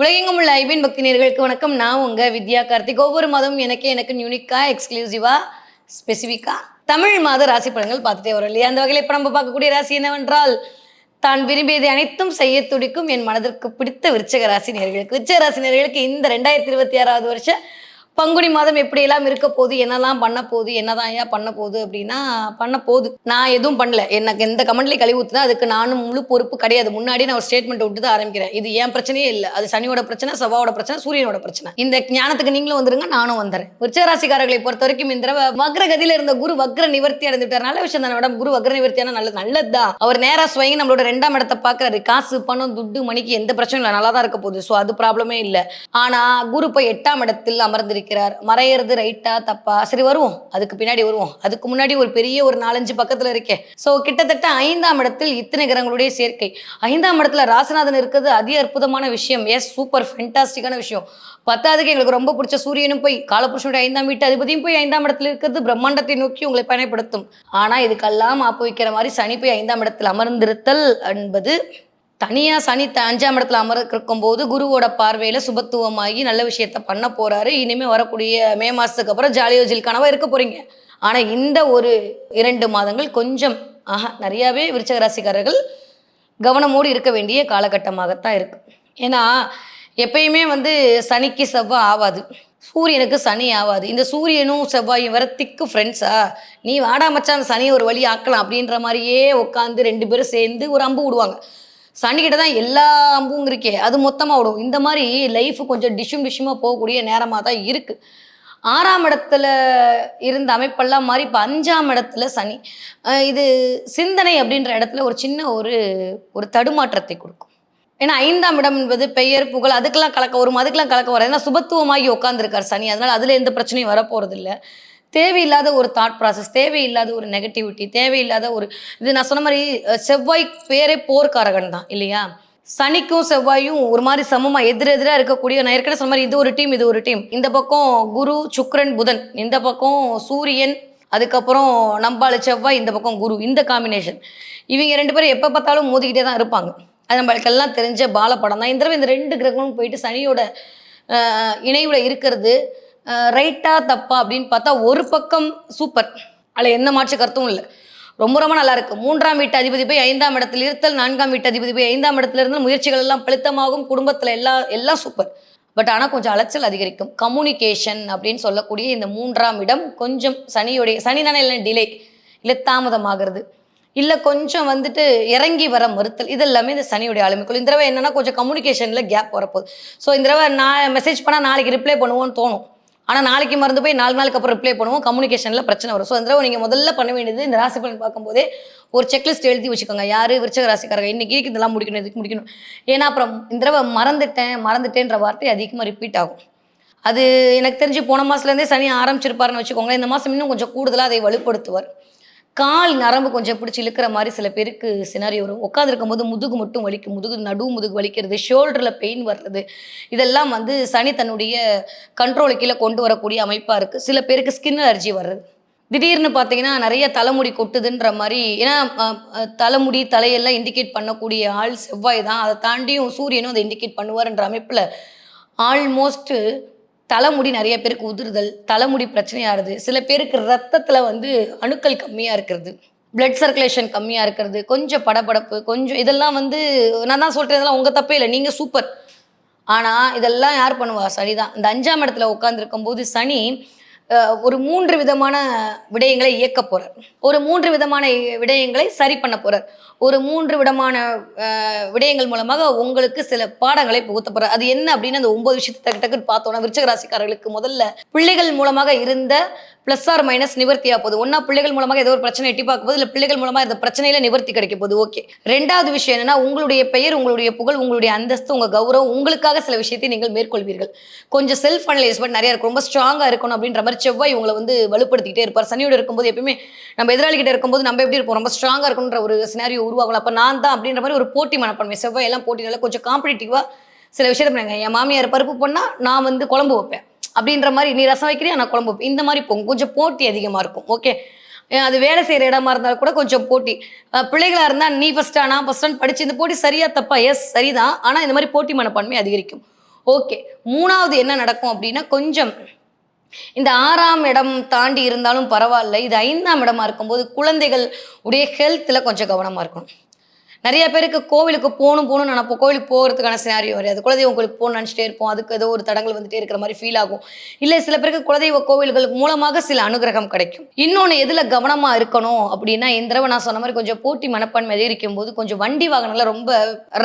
உலகெங்கும் உள்ள ஐபின் பக்தி நேயர்களுக்கு வணக்கம். நான் உங்க வித்யா கார்த்திக். ஒவ்வொரு மாதமும் எனக்கு யூனிக்கா, எக்ஸ்க்ளூசிவா, ஸ்பெசிஃபிக்கா தமிழ் மாத ராசி பலன்கள் பார்த்துட்டே வரும் இல்லையா? அந்த வகையில் இப்போ நம்ம பார்க்கக்கூடிய ராசி என்னவென்றால், தான் விரும்பியதை அனைத்தும் செய்ய துடிக்கும் என் மனதிற்கு பிடித்த விருச்சக ராசி நேயர்களுக்கு. விருச்சக ராசி நேயர்களுக்கு இந்த 2026வது வருஷம் பங்குனி மாதம் எப்படியெல்லாம் இருக்க போகுது, என்னெல்லாம் பண்ண போகுது, என்னதான் ஐயா பண்ண போகுது அப்படின்னா பண்ண போகுது. நான் எதுவும் பண்ணல. எனக்கு எந்த கமெண்ட்லேயும் கழுவி ஊற்றுனா அதுக்கு நானும் முழு பொறுப்பு கிடையாது. முன்னாடி நான் ஒரு ஸ்டேட்மெண்ட் விட்டு தான் ஆரம்பிக்கிறேன். இது ஏன் பிரச்சனையே இல்லை. அது சனியோட பிரச்சனை, செவ்வாயோட பிரச்சனை, சூரியனோட பிரச்சனை. இந்த ஞானத்துக்கு நீங்களும் வந்துருங்க, நானும் வந்துடுறேன். விருச்சகராசிக்காரர்களை பொறுத்த வரைக்கும் இந்த வக்ர கதியில இருந்த குரு வக்ர நிவர்த்தி அடைந்துட்டார். நல்ல விஷயம் தானே மேடம். குரு வக்ர நிவர்த்தியான நல்லதுதான். அவர் நேரா ஸ்வயங்கி நம்மளோட 2ஆம் இடத்தை பார்க்கறாரு. காசு, பணம், துட்டு, மணிக்கு எந்த பிரச்சனையும் இல்லை, நல்லா தான் இருக்க போகுது. ஸோ அது ப்ராப்ளமே இல்லை. ஆனா குரு போய் 8ஆம் இடத்தில் அமர்ந்திருக்கிறார். மறையிறது ரைட்டா தப்பா? சரி, வருவோம், அதுக்கு பின்னாடி வருவோம். அதுக்கு முன்னாடி ஒரு பெரிய ஒரு 4-5 பக்கத்துல இருக்கே. ஸோ கிட்டத்தட்ட 5ஆம் இடத்தில் இத்தனை கிரகங்களுடைய சேர்க்கை. 5ஆம் இடத்துல ராசிநாதன் இருக்கிறது அதி அற்புதமான விஷயம். எஸ், சூப்பர் ஃபென்டாஸ்டிக்கான விஷயம். பத்தாவதுக்கு எங்களுக்கு ரொம்ப பிடிச்ச சூரியனும் போய் காலபுருஷனுடைய 5ஆம் வீட்டு அதிபதியும் போய் 5ஆம் இடத்துல இருக்கிறது பிரம்மாண்டத்தை நோக்கி உங்களை பயணப்படுத்தும். ஆனா இதுக்கெல்லாம் ஆப்பு வைக்கிற மாதிரி சனி போய் 5ஆம் இடத்தில் அமர்ந்திருத்தல் என்பது தனியா. சனி 5ஆம் இடத்துல அமர்ந்திருக்கும் போது குருவோட பார்வையில சுபத்துவமாகி நல்ல விஷயத்த பண்ண போறாரு. இனிமே வரக்கூடிய மே மாசத்துக்கு அப்புறம் ஜாலியோ ஜில்கானவா இருக்க போறீங்க. ஆனா இந்த ஒரு 2 மாதங்கள் கொஞ்சம் நிறையாவே விருச்சக ராசிக்காரர்கள் கவனமோடு இருக்க வேண்டிய காலகட்டமாகத்தான் இருக்கு. ஏன்னா எப்பயுமே சனிக்கு செவ்வாய் ஆவாது, சூரியனுக்கு சனி ஆவாது. இந்த சூரியனும் செவ்வாயும் வர திக்கு ஃப்ரெண்ட்ஸா, நீ வாடா மச்சான் அந்த சனியை ஒரு வழி ஆக்கலாம் அப்படின்ற மாதிரியே உட்காந்து 2 பேரும் சேர்ந்து ஒரு அம்பு விடுவாங்க. சனிக்கிட்ட தான் எல்லா அம்பும் இருக்கே, அது மொத்தமாக விடும். இந்த மாதிரி லைஃப் கொஞ்சம் டிஷ்ஷுமாக போகக்கூடிய நேரமாக தான் இருக்குது. 6ஆம் இடத்துல இருந்த அமைப்பெல்லாம் மாதிரி இப்போ 5ஆம் இடத்துல சனி. இது சிந்தனை அப்படின்ற இடத்துல ஒரு சின்ன ஒரு தடுமாற்றத்தை கொடுக்கும். ஏன்னா 5ஆம் இடம் என்பது பெயர், புகழ், அதுக்கெல்லாம் கலக்க வரும், அதுக்கெல்லாம் கலக்க வராது. ஏன்னா சுபத்துவமாகி உட்காந்துருக்கார் சனி. அதனால் அதில் எந்த பிரச்சனையும் வரப்போகிறது இல்லை. தேவையில்லாத ஒரு தாட் ப்ராசஸ், தேவையில்லாத ஒரு நெகட்டிவிட்டி, தேவையில்லாத இது நான் சொன்ன மாதிரி செவ்வாய் பேரே போர்க்காரகன் தான் இல்லையா? சனிக்கும் செவ்வாயும் ஒரு மாதிரி சமமாக எதிரெதிராக இருக்கக்கூடிய, நான் ஏற்கனவே சொன்ன மாதிரி இது ஒரு டீம், இது ஒரு டீம். இந்த பக்கம் குரு சுக்கிரன் புதன், இந்த பக்கம் சூரியன், அதுக்கப்புறம் நம்பாளு செவ்வாய், இந்த பக்கம் குரு, இந்த காம்பினேஷன். இவங்க 2 பேரும் எப்போ பார்த்தாலும் மோதிக்கிட்டே தான் இருப்பாங்க. அது நம்மளுக்கெல்லாம் தெரிஞ்ச பாலப்படம் தான். இந்த தடவை இந்த 2 கிரகங்களும் போயிட்டு சனியோட இணைவுல இருக்கிறது ரைட்டா தப்பா அப்படின்னு பார்த்தா ஒரு பக்கம் சூப்பர், அதில் எந்த மாற்று கருத்தும் இல்லை, ரொம்ப ரொம்ப நல்லா இருக்கு. 3ஆம் வீட்டு அதிபதி போய் 5ஆம் இடத்துல இருத்தல், 4ஆம் வீட்டு அதிபதி போய் 5ஆம் இடத்துல இருந்தால் முயற்சிகள் எல்லாம் பலித்தமாகும், குடும்பத்தில் எல்லாம் சூப்பர். பட் ஆனால் கொஞ்சம் அலைச்சல் அதிகரிக்கும். கம்யூனிகேஷன் அப்படின்னு சொல்லக்கூடிய இந்த 3ஆம் இடம் கொஞ்சம் சனி தானே இல்லை, டிலே இல்லை, தாமதமாகிறது, இல்லை கொஞ்சம் இறங்கி வர மறுத்தல், இதெல்லாமே இந்த சனியுடைய ஆளுமைக்குள். இந்த தடவை என்னன்னா கொஞ்சம் கம்யூனிகேஷனில் கேப் வரப்போகுது. ஸோ இந்த தடவை நான் மெசேஜ் பண்ணால் நாளைக்கு ரிப்ளை பண்ணுவோன்னு தோணும், ஆனால் நாளைக்கு மறந்து போய் 4 நாளுக்கு அப்புறம் ரிப்ளை பண்ணுவோம். கம்யூனிகேஷனில் பிரச்சனை வரும். ஸோ இந்த தடவை நீங்கள் முதல்ல பண்ண வேண்டியது, இந்த ராசி பலன் பார்க்கும்போதே ஒரு செக்லிஸ்ட் எழுதி வச்சுக்கோங்க. யார் விருச்சக ராசிக்காரங்க இன்னைக்கு இதெல்லாம் முடிக்கணும், இதுக்கு முடிக்கணும். ஏன்னா அப்புறம் இந்த தடவை மறந்துட்டேன்ற வார்த்தை அதிகமாக ரிப்பீட் ஆகும். அது எனக்கு தெரிஞ்சு போன மாதத்துலேருந்தே சனி ஆரம்பிச்சிருப்பாருன்னு வச்சுக்கோங்க. இந்த மாதம் இன்னும் கொஞ்சம் கூடுதலாக அதை வலுப்படுத்துவார். கால் நரம்பு கொஞ்சம் பிடிச்சி இழுக்கிற மாதிரி சில பேருக்கு சினாரியோ வரும். உட்காந்துருக்கும் போது முதுகு மட்டும் வலிக்கும், முதுகு வலிக்கிறது, ஷோல்டரில் பெயின் வர்றது, இதெல்லாம் சனி தன்னுடைய கண்ட்ரோலு கீழே கொண்டு வரக்கூடிய அமைப்பாக இருக்குது. சில பேருக்கு ஸ்கின் அலர்ஜி வர்றது, திடீர்னு பார்த்தீங்கன்னா நிறைய தலைமுடி கொட்டுதுன்ற மாதிரி. ஏன்னா தலைமுடி தலையெல்லாம் இண்டிகேட் பண்ணக்கூடிய ஆள் செவ்வாய் தான். அதை தாண்டியும் சூரியனும் அதை இண்டிகேட் பண்ணுவார்ன்ற அமைப்பில் ஆல்மோஸ்ட் தலைமுடி நிறைய பேருக்கு உதிர்தல், தலைமுடி பிரச்சனையாகிறது. சில பேருக்கு ரத்தத்தில் அணுக்கள் கம்மியாக இருக்கிறது, பிளட் சர்க்குலேஷன் கம்மியாக இருக்கிறது, கொஞ்சம் படபடப்பு, கொஞ்சம் இதெல்லாம் நான் தான் சொல்கிறேன், இதெல்லாம் உங்கள் தப்பே இல்லை, நீங்கள் சூப்பர். ஆனால் இதெல்லாம் யார் பண்ணுவா? சனி தான். இந்த 5ஆம் இடத்துல உட்காந்துருக்கும் போது சனி ஒரு 3 விதமான விடயங்களை இயக்க போகிறார், ஒரு 3 விதமான விடயங்களை சரி பண்ண போகிறார், ஒரு 3 விதமான விடயங்கள் மூலமாக உங்களுக்கு சில பாடங்களை புகுத்த போகிறார். அது என்ன அப்படின்னு அந்த 9 விஷயத்தை டக்குன்னு பார்த்தோன்னா, விருச்சக ராசிக்காரர்களுக்கு முதல்ல பிள்ளைகள் மூலமாக இருந்த ப்ளஸ் ஆர் மைனஸ் நிவர்த்தியாக போகுது. ஒன்றா பிள்ளைகள் மூலமாக ஏதோ ஒரு பிரச்சனை எட்டி பார்க்க போது, இல்லை பிள்ளைகள் மூலமாக இந்த பிரச்சனையில நிவர்த்தி கிடைக்க போகுது. ஓகே. 2வது விஷயம் என்னன்னா, உங்களுடைய பெயர், உங்களுடைய புகழ், உங்களுடைய அந்தஸ்து, உங்கள் கௌரவம், உங்களுக்காக சில விஷயத்தை நீங்கள் மேற்கொள்வீர்கள். கொஞ்சம் செல்ஃப் அனலைஸ்மெண்ட் நிறைய இருக்கும், ரொம்ப ஸ்ட்ராங்காக இருக்கணும் அப்படின்ற மாதிரி செவ்வாய் உங்களை வலுப்படுத்திக்கிட்டே இருப்பார். சனியோடு இருக்கும்போது எப்பயுமே நம்ம எதிராளிகிட்ட இருக்கும்போது நம்ம எப்படி இருப்போம், ரொம்ப ஸ்ட்ராங்காக இருக்கணுன்ற ஒரு சினாரியோ உருவாகலாம். அப்போ நான் தான் அப்படின்ற மாதிரி ஒரு போட்டி மனப்பான்மை, செவ்வாய் எல்லாம் போட்டினால கொஞ்சம் காம்படிட்டிவாக சில விஷயத்தை பண்ணுங்க. என் மாமியார் பருப்பு பண்ணால் நான் குழம்பு வைப்பேன் அப்படின்ற மாதிரி, நீ ரசம் வைக்கிறியா நான் குழம்பு வைப்பேன், இந்த மாதிரி போகும். கொஞ்சம் போட்டி அதிகமாக இருக்கும். ஓகே. அது வேலை செய்கிற இடமா இருந்தாலும் கூட கொஞ்சம் போட்டி. பிள்ளைகளா இருந்தால் நீ ஃபஸ்ட்டா நான் ஃபஸ்ட்டான்னு படிச்சு இந்த போட்டி சரியா தப்பா? எஸ் சரிதான். ஆனால் இந்த மாதிரி போட்டி மனப்பான்மை அதிகரிக்கும். ஓகே. 3வது என்ன நடக்கும் அப்படின்னா, கொஞ்சம் இந்த 6ஆம் இடம் தாண்டி இருந்தாலும் பரவாயில்ல. இது 5ஆம் இடமா இருக்கும்போது குழந்தைகள் உடைய ஹெல்த்தில் கொஞ்சம் கவனமாக இருக்கணும். நிறைய பேருக்கு கோவிலுக்கு போகணும்னு நினைப்போம். கோவிலுக்கு போகிறதுக்கான சினாரியோ வராது. குலதெய்வம் கோவிலுக்கு போகணும்னு நினச்சிட்டே இருப்போம். அதுக்கு ஏதோ ஒரு தடங்கள் வந்துட்டே இருக்கிற மாதிரி ஃபீல் ஆகும். இல்லை சில பேருக்கு குலதெய்வ கோவில்கள் மூலமாக சில அனுகிரகம் கிடைக்கும். இன்னொன்று எதில் கவனமாக இருக்கணும் அப்படின்னா, இந்த தடவை நான் சொன்ன மாதிரி கொஞ்சம் போட்டி மனப்பான்மை அதிகரிக்கும் போது கொஞ்சம் வண்டி வாகனங்களை ரொம்ப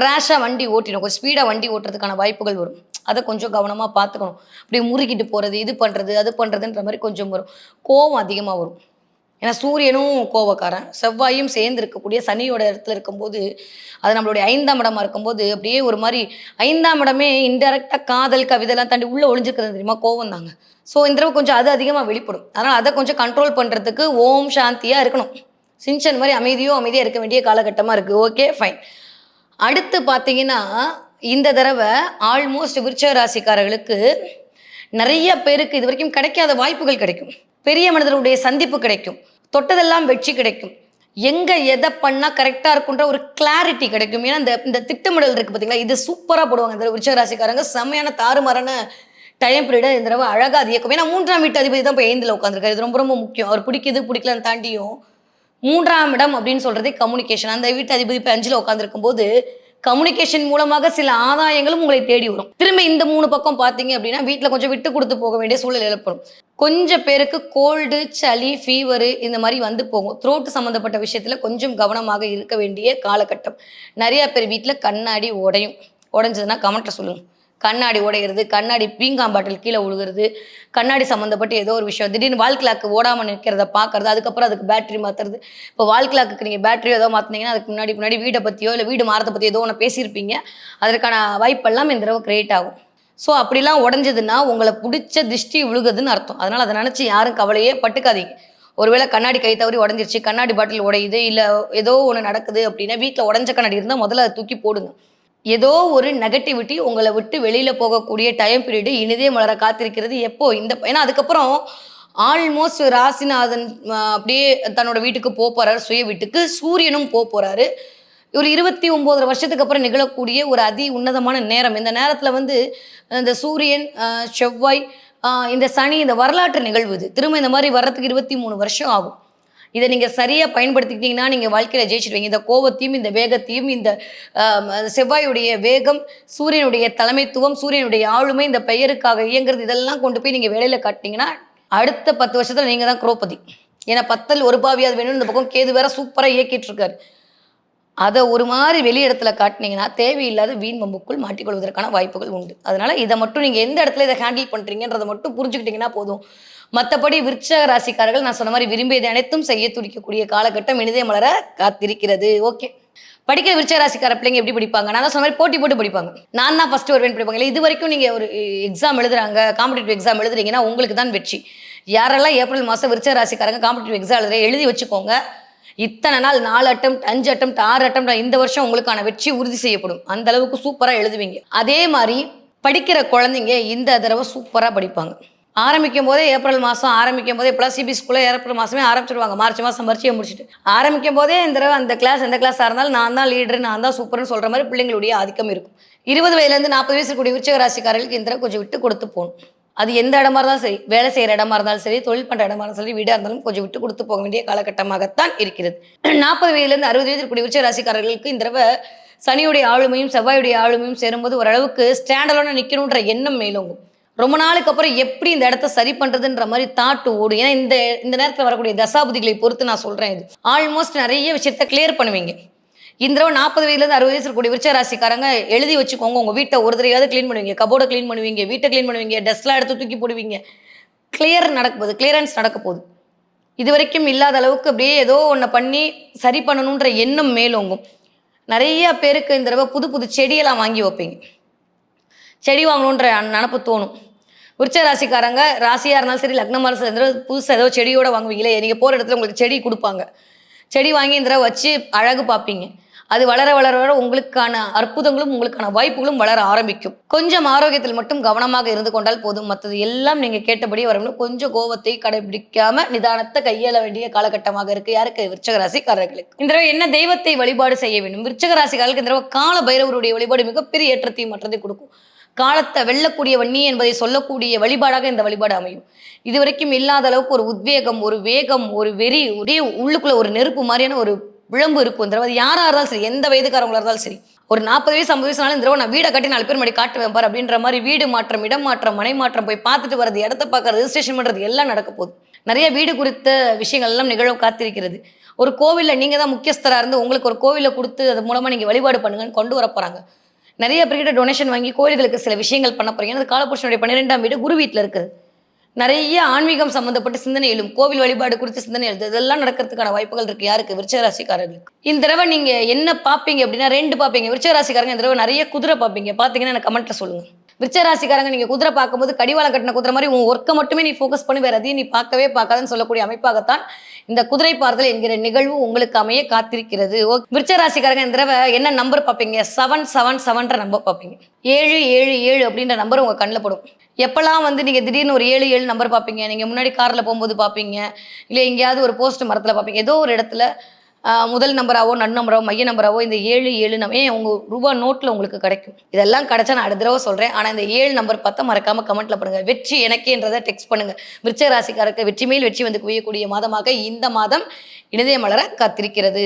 ரேஷாக வண்டி ஓட்டிடும். கொஞ்சம் ஸ்பீடாக வண்டி ஓட்டுறதுக்கான வாய்ப்புகள் வரும். அதை கொஞ்சம் கவனமாக பார்த்துக்கணும். அப்படி முறுக்கிட்டு போகிறது, இது பண்ணுறது, அது பண்ணுறதுன்ற மாதிரி கொஞ்சம் வரும். கோவம் அதிகமாக வரும். ஏன்னா சூரியனும் கோவக்காரன், செவ்வாயும் சேர்ந்து இருக்கக்கூடிய சனியோட இடத்துல இருக்கும்போது, அது நம்மளுடைய 5ஆம் இடமா இருக்கும்போது அப்படியே ஒரு மாதிரி 5ஆம் இடமே இன்டெரக்டாக காதல் கவிதைலாம் தாண்டி உள்ளே ஒளிஞ்சிருக்கிறது தெரியுமா? கோவம் தாங்க. ஸோ இந்த தடவை கொஞ்சம் அது அதிகமாக வெளிப்படும். அதனால் அதை கொஞ்சம் கண்ட்ரோல் பண்ணுறதுக்கு ஓம் சாந்தியாக இருக்கணும். சின்சன் மாதிரி அமைதியாக இருக்க வேண்டிய காலகட்டமாக இருக்குது. Okay fine. அடுத்து பார்த்தீங்கன்னா, இந்த தடவை ஆல்மோஸ்ட் விருச்சிக ராசிக்காரர்களுக்கு நிறைய பேருக்கு இது வரைக்கும் கிடைக்காத வாய்ப்புகள் கிடைக்கும். பெரிய மனிதருடைய சந்திப்பு கிடைக்கும். தொட்டதெல்லாம் வெற்றி கிடைக்கும். எங்கே எதை பண்ணால் கரெக்டாக இருக்குன்ற ஒரு கிளாரிட்டி கிடைக்கும். ஏன்னா இந்த திட்டமிடல் இருக்குது பார்த்தீங்களா, இது சூப்பராக போடுவாங்க. இந்த விருச்சிக ராசிக்காரங்க செம்மையான தாறுமாறான டைம் பீரியடை இந்த தடவை அழகாக அது இயக்கும். ஏன்னா 3ஆம் வீட்டு அதிபதி தான் இப்போ 5ல் உட்காந்துருக்காரு. இது ரொம்ப ரொம்ப முக்கியம். அவர் பிடிக்கலன்னு தாண்டியும் 3ஆம் இடம் அப்படின்னு சொல்கிறதே கம்யூனிகேஷன். அந்த வீட்டு அதிபதி இப்போ 5ல் உட்காந்துருக்கும் போது கம்யூனிகேஷன் மூலமாக சில ஆதாயங்களும் உங்களை தேடி வரும். திரும்ப இந்த 3 பக்கம் பார்த்தீங்க அப்படின்னா வீட்டில் கொஞ்சம் விட்டு கொடுத்து போக வேண்டிய சூழல் ஏற்படும். கொஞ்சம் பேருக்கு கோல்டு, சளி, ஃபீவரு இந்த மாதிரி வந்து போகும். த்ரோட்டு சம்மந்தப்பட்ட விஷயத்தில் கொஞ்சம் கவனமாக இருக்க வேண்டிய காலகட்டம். நிறையா பேர் வீட்டில் கண்ணாடி உடைஞ்சதுன்னா கமெண்ட்டில் சொல்லுங்கள். கண்ணாடி உடையிறது, கண்ணாடி பீங்காம் பாட்டில் கீழே விழுகிறது, கண்ணாடி சம்மந்தப்பட்டு ஏதோ ஒரு விஷயம் திடீர்னு வால் கிளாக்கு ஓடாமல் நிற்கிறத பார்க்குறது, அதுக்கப்புறம் அதுக்கு பேட்டரி மாற்றுறது. இப்போ வால் கிளாக்கு நீங்கள் பேட்டரியோ ஏதோ மாற்றினீங்கன்னா அதுக்கு முன்னாடி வீடை பற்றியோ இல்லை வீடு மாறத்தை பற்றி ஏதோ ஒன்று பேசியிருப்பீங்க. அதற்கான வாய்ப்பெல்லாம் இந்த தடவை கிரியேட் ஆகும். ஸோ அப்படிலாம் உடஞ்சதுன்னா உங்களை பிடிச்ச திருஷ்டி விழுகுதுன்னு அர்த்தம். அதனால் அதை நினச்சி யாரும் கவலையே பட்டுக்காதீங்க. ஒருவேளை கண்ணாடி கை தவறி உடஞ்சிருச்சு, கண்ணாடி பாட்டில் உடையுது, இல்லை ஏதோ ஒன்று நடக்குது அப்படின்னா வீட்டில் உடஞ்ச கண்ணாடி இருந்தால் முதல்ல அதை தூக்கி போடுங்க. ஏதோ ஒரு நெகட்டிவிட்டி உங்களை விட்டு வெளியில் போகக்கூடிய டைம் பீரியடு இனிதே மலர காத்திருக்கிறது. எப்போ ஏன்னா அதுக்கப்புறம் ஆல்மோஸ்ட் ராசிநாதன் அப்படியே தன்னோட வீட்டுக்கு போகிறாரு, சுய வீட்டுக்கு. சூரியனும் போகிறாரு. ஒரு 29 வருஷத்துக்கு அப்புறம் நிகழக்கூடிய ஒரு அதி உன்னதமான நேரம். இந்த நேரத்தில் இந்த சூரியன், செவ்வாய், இந்த சனி, இந்த வரலாற்று நிகழ்வு இது. திரும்ப இந்த மாதிரி வர்றதுக்கு 23 வருஷம் ஆகும். இதை நீங்கள் சரியாக பயன்படுத்திக்கிட்டீங்கன்னா நீங்கள் வாழ்க்கையில் ஜெயிச்சிடுவீங்க. இந்த கோபத்தையும் இந்த வேகத்தையும் இந்த செவ்வாயுடைய வேகம், சூரியனுடைய தலைமைத்துவம், சூரியனுடைய ஆளுமை, இந்த பெயருக்காக இயங்குறது, இதெல்லாம் கொண்டு போய் நீங்கள் வேலையில் காட்டினீங்கன்னா அடுத்த 10 வருஷத்தில் நீங்கள் தான் குரோபதி. ஏன்னா 10ல் ஒரு பாவியாவது வேணும்னு இந்த பக்கம் கேது வேற சூப்பராக இயக்கிட்டு இருக்காரு. அதை ஒரு மாதிரி வெளி இடத்துல காட்டினீங்கன்னா தேவையில்லாத வீண் வம்புக்குள் மாட்டிக்கொள்வதற்கான வாய்ப்புகள் உண்டு. அதனால் இதை மட்டும் நீங்கள் எந்த இடத்துல இதை ஹேண்டில் பண்ணுறீங்கன்றதை மட்டும் புரிஞ்சுக்கிட்டிங்கன்னா போதும். மற்றபடி விருச்சிக ராசிக்காரர்கள் நான் சொன்ன மாதிரி விரும்பியதை அனைத்தும் செய்ய துடிக்கக்கூடிய காலகட்டம் இனிதே மலர காத்திருக்கிறது. ஓகே. படிக்கிற விருச்சிக ராசிக்கார பிள்ளைங்க எப்படி படிப்பாங்க? நான் தான் சொன்ன மாதிரி போட்டி போட்டு படிப்பாங்க. நான் தான் ஃபஸ்ட்டு வருவேன் படிப்பாங்க. இல்லை இது வரைக்கும் நீங்கள் ஒரு எக்ஸாம் எழுதுறாங்க, காம்படிட்டிவ் எக்ஸாம் எழுதுறீங்கன்னா உங்களுக்கு தான் வெற்றி. யாரெல்லாம் ஏப்ரல் மாதம் விருச்சிக ராசிக்காரங்க காம்படிட்டிவ் எக்ஸாம் எழுதி வச்சுக்கோங்க. இத்தனை நாள் 4 அட்டெம்ப்ட், 5 அட்டெம்ப்ட், 6 அட்டெம்ப்ட், இந்த வருஷம் உங்களுக்கான வெற்றி உறுதி செய்யப்படும். அந்த அளவுக்கு சூப்பராக எழுதுவீங்க. அதே மாதிரி படிக்கிற குழந்தைங்க இந்த தடவை சூப்பராக படிப்பாங்க. ஆரம்பிக்கும் போதே ஏப்ரல் மாதம் ஆரம்பிக்கும் போதே இப்போலாம் சிபி ஸ்கூலில் ஏப்ரல் மாதமே ஆரம்பிச்சிடுவாங்க. மார்ச் மாதம் பரீட்சையை முடிச்சுட்டு ஆரம்பிக்கும் போதே இந்த தடவை அந்த கிளாஸ் எந்த கிளாஸாக இருந்தாலும் நான் தான் லீடரு, நான் தான் சூப்பர்னு சொல்கிற மாதிரி பிள்ளைங்களுடைய ஆதிக்கம் இருக்கும். 20 வயதுலேருந்து 40 வயசு கூடிய விருச்சிக ராசிக்காரர்களுக்கு இந்த தடவை கொஞ்சம் விட்டு கொடுத்து போகணும். அது எந்த இடமா இருந்தாலும் சரி, வேலை செய்கிற இடமா இருந்தாலும் சரி, தொழில் பண்ணுற இடமா இருந்தாலும் சரி, வீடாக இருந்தாலும் கொஞ்சம் விட்டு கொடுத்து போக வேண்டிய காலகட்டமாகத்தான் இருக்கிறது. 40 வயதுலேருந்து 60 வயது கூடிய விருச்சிக ராசிக்காரர்களுக்கு இந்த தடவை சனியுடைய ஆளுமையும் செவ்வாயுடைய ஆளுமையும் சேரும்போது ஓரளவுக்கு ஸ்டாண்டலோட நிற்கணுன்ற எண்ணம் மேலோங்கும். ரொம்ப நாளுக்கு அப்புறம் எப்படி இந்த இடத்த சரி பண்ணுறதுன்ற மாதிரி தாட்டு ஓடும். ஏன்னா இந்த நேரத்தில் வரக்கூடிய தசாபதிகளை பொறுத்து நான் சொல்கிறேன். இது ஆல்மோஸ்ட் நிறைய விஷயத்த கிளியர் பண்ணுவீங்க. இந்த தடவை 40 வயதுலேருந்து 60 வயசு இருக்கக்கூடிய விருச்சிக ராசிக்காரங்க எழுதி வச்சுக்கோங்க. உங்கள் வீட்டை ஒரு தடவையாவது க்ளீன் பண்ணுவீங்க, கபோர்டை க்ளீன் பண்ணுவீங்க, வீட்டை க்ளீன் பண்ணுவீங்க, டஸ்ட்லாம் எடுத்து தூக்கி போடுவீங்க. கிளியரன்ஸ் நடக்க போகுது. இது வரைக்கும் இல்லாத அளவுக்கு அப்படியே ஏதோ ஒன்று பண்ணி சரி பண்ணணுன்ற எண்ணம் மேலோங்கும். நிறைய பேருக்கு இந்த தடவை புது புது செடியெல்லாம் வாங்கி வைப்பீங்க. செடி வாங்கணுன்ற நினப்பு தோணும். விருச்சிக ராசிக்காரங்க ராசியாக இருந்தாலும் சரி, லக்னமாக இருந்தாலும் சரி, புதுசாக ஏதோ செடியோடு வாங்குவீங்களே. நீங்கள் போகிற இடத்துல உங்களுக்கு செடி கொடுப்பாங்க. செடி வாங்கி இந்த தடவை வச்சு அழகு பார்ப்பீங்க. அது வளர வளர வளர உங்களுக்கான அற்புதங்களும் உங்களுக்கான வாய்ப்புகளும் வளர ஆரம்பிக்கும். கொஞ்சம் ஆரோக்கியத்தில் மட்டும் கவனமாக இருந்து கொண்டால் போதும். மற்றது எல்லாம் நீங்க கேட்டபடி வரும். கொஞ்சம் கோவத்தை கடைபிடிக்காம நிதானத்தை கையாள வேண்டிய காலகட்டமாக இருக்கு. யாருக்கு? விருச்சிக ராசிக்காரர்களுக்கு. இந்த தடவை என்ன தெய்வத்தை வழிபாடு செய்ய வேண்டும்? விருச்சிக ராசிக்காரர்களுக்கு இந்த தடவை கால பைரவருடைய வழிபாடு மிகப்பெரிய ஏற்றத்தையும் மாற்றத்தை கொடுக்கும். காலத்தை வெல்லக்கூடிய வன்னி என்பதை சொல்லக்கூடிய வழிபாடாக இந்த வழிபாடு அமையும். இதுவரைக்கும் இல்லாத அளவுக்கு ஒரு உத்வேகம், ஒரு வேகம், ஒரு வெறி, ஒரே உள்ளுக்குள்ள ஒரு நெருப்பு மாதிரியான ஒரு விளம்பு இருக்கும். இந்த தடவை யாரா இருந்தாலும் சரி, எந்த வயதுக்காரங்களா இருந்தாலும் சரி, ஒரு 40 வயசு 50 வயசுனாலும் இந்த தடவை நான் வீடை கட்டி 4 பேர் முன்னாடி காட்டுவேன் பார் அப்படின்ற மாதிரி வீடு மாற்றம், இடம் மாற்றம், மனை மாற்றம், போய் பார்த்துட்டு வரது, இடத்த பார்க்கறது, ரெஜிஸ்ட்ரேஷன் பண்றது எல்லாம் நடக்க போகுது. நிறைய வீடு குறித்த விஷயங்கள் எல்லாம் நிகழ காத்திருக்கிறது. ஒரு கோவில்ல நீங்க தான் முக்கியஸ்தரா இருந்து உங்களுக்கு ஒரு கோவிலை கொடுத்து அது மூலமா நீங்க வழிபாடு பண்ணுங்கன்னு கொண்டு வர போறாங்க. நிறைய பேர்கிட்ட டொனேஷன் வாங்கி கோயில்களுக்கு சில விஷயங்கள் பண்ண போறீங்க. அது காலபுருஷனுடைய 12ஆம் வீடு குரு வீட்டில் இருக்குது. நிறைய ஆன்மீகம் சம்பந்தப்பட்ட சிந்தனை எழும். கோவில் வழிபாடு குறித்து சிந்தனை எழுது, இதெல்லாம் நடக்கிறதுக்கான வாய்ப்புகள் இருக்கு. யாருக்கு? விருச்சிக ராசிக்காரர்களுக்கு. இந்த தடவை நீங்க என்ன பார்ப்பீங்க அப்படின்னா 2 பார்ப்பீங்க. விருச்சிக ராசிக்காரங்க இந்த தடவை நிறைய குதிரை பார்ப்பீங்க. பார்த்தீங்கன்னா எனக்கு கமெண்ட்ல சொல்லுங்க. விருச்சிக ராசிக்காரங்க நீங்க குதிரை பார்க்கும்போது கடிவாளம் கட்டின குதிரை மாதிரி உன் ஒர்க்கை மட்டுமே நீ ஃபோக்கஸ் பண்ணி வேற எதையும் நீ பார்க்கவே பார்க்காதுன்னு சொல்லக்கூடிய அமைப்பாகத்தான் இந்த குதிரை பார்த்தல் என்கிற நிகழ்வு உங்களுக்கு அமைய காத்திருக்கிறது. விருச்சிக ராசிக்காரங்க இந்த தடவை என்ன நம்பர் பார்ப்பீங்க? 777 நம்பர் பார்ப்பீங்க. 777 அப்படின்ற நம்பர் உங்க கண்ணில் படும். எப்பெல்லாம் வந்து நீங்க திடீர்னு ஒரு 77 நம்பர் பார்ப்பீங்க, நீங்க முன்னாடி கார்ல போகும்போது பார்ப்பீங்க, இல்லை எங்கேயாவது ஒரு போஸ்ட் மரத்துல பார்ப்பீங்க, ஏதோ ஒரு இடத்துல முதல் நம்பராவோ நன்னம்பராவோ மைய நம்பராவோ இந்த 77 உங்க ரூபா நோட்ல உங்களுக்கு கிடைக்கும். இதெல்லாம் கிடைச்சா நான் அடுத்த தடவை சொல்றேன். ஆனா இந்த 7 நம்பர் பார்த்தா மறக்காம கமெண்ட்ல பண்ணுங்க. வெற்றி எனக்கேன்றதை டெக்ஸ்ட் பண்ணுங்க. விருச்சிக ராசிக்காரருக்கு வெற்றி மேல் வெற்றி வந்து குவியக்கூடிய மாதமாக இந்த மாதம் இனிதே மலர காத்திருக்கிறது.